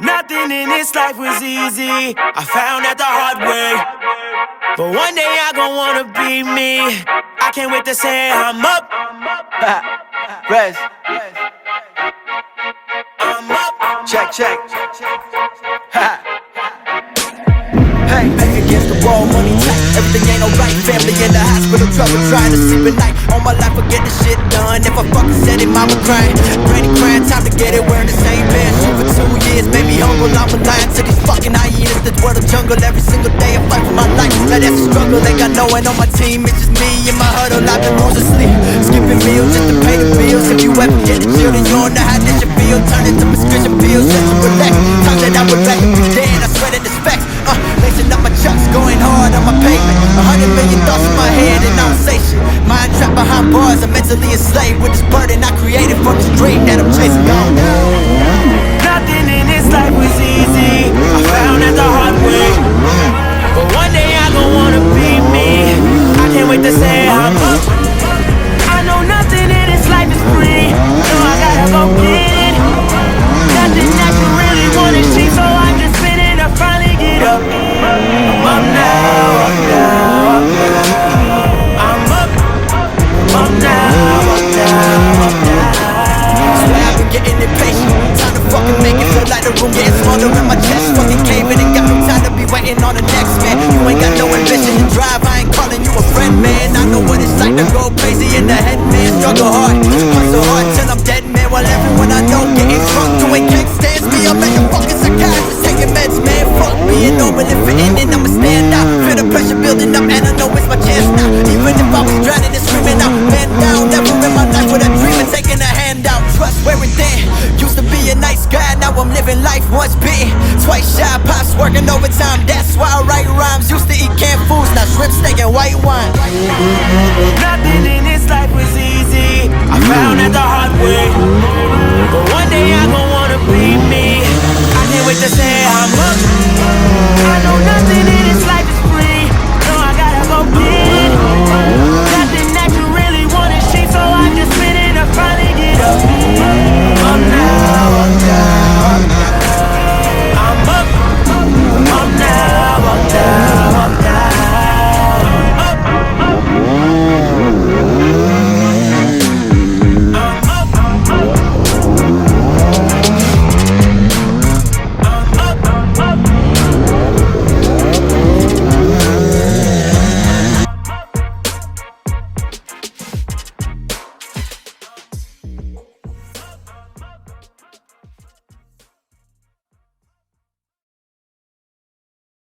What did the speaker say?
Nothing in this life was easy, I found that the hard way. But one day I gon' wanna be me, I can't wait to say I'm up. Rest. I'm up. Check. Hey, back against the wall, money tight. Everything ain't alright. Family in the hospital, trouble trying to sleep at night. All my life I get this shit done. If I fucking said it, mama crying. Granny crying, time to get it. We're in the same bed. Shoot for 2 years, made me humble. I'm lying to these fucking hyenas. This world of jungle. Every single day I fight for my life. Now that's a struggle. Ain't got no one on my team. It's just me in my huddle. I've been losing sleep, skipping meals just to pay the bills. If you ever get the children, you don't know how this should feel. Turn it to prescription pills just to relax. Times that I would rather be dead. I swear that it's facts. Lacing up my chucks, going hard on my pavement. 100 million thoughts in my head and I don't say shit. Mind trapped behind bars, I'm mentally enslaved with this burden I created from this dream that I'm chasing. Gone. Nothing in this life was easy, I found that the hard way. But one day I gon' wanna be me, I can't wait to say I'm up. I know nothing in this life is free, so I gotta go get it. Nothing that you really wanna see, so I just spin it and finally get up. I'm up now, up now, up now. I'm up, up now, up now, up now. Swear I've been getting impatient. Time to fucking make it feel like the room getting smaller in my chest. Fucking caving and got no time to be waiting on the next man. You ain't got no ambition to drive, I ain't calling you a friend, man. I know what it's like to go crazy in the head, man. Struggle hard, hustle hard till I'm dead, man. While everyone I know getting drunk, doing cake stands me. I'm at the fucking psychiatrist taking meds, man. Fuck being normal and fitting in, I'ma stand out. Feel the pressure building up and I know it's my chance now. Even if I was drowning and screaming out, man down. Never in my life with a dream and taking a hand out. Trust where it then. Used to be a nice guy, now I'm living life once bitten. Twice shy, pops working overtime, that's why I write rhymes. Used to eat canned foods, now shrimp, steak and white wine. Nothing in this life was easy, I found it the hard way. But one day I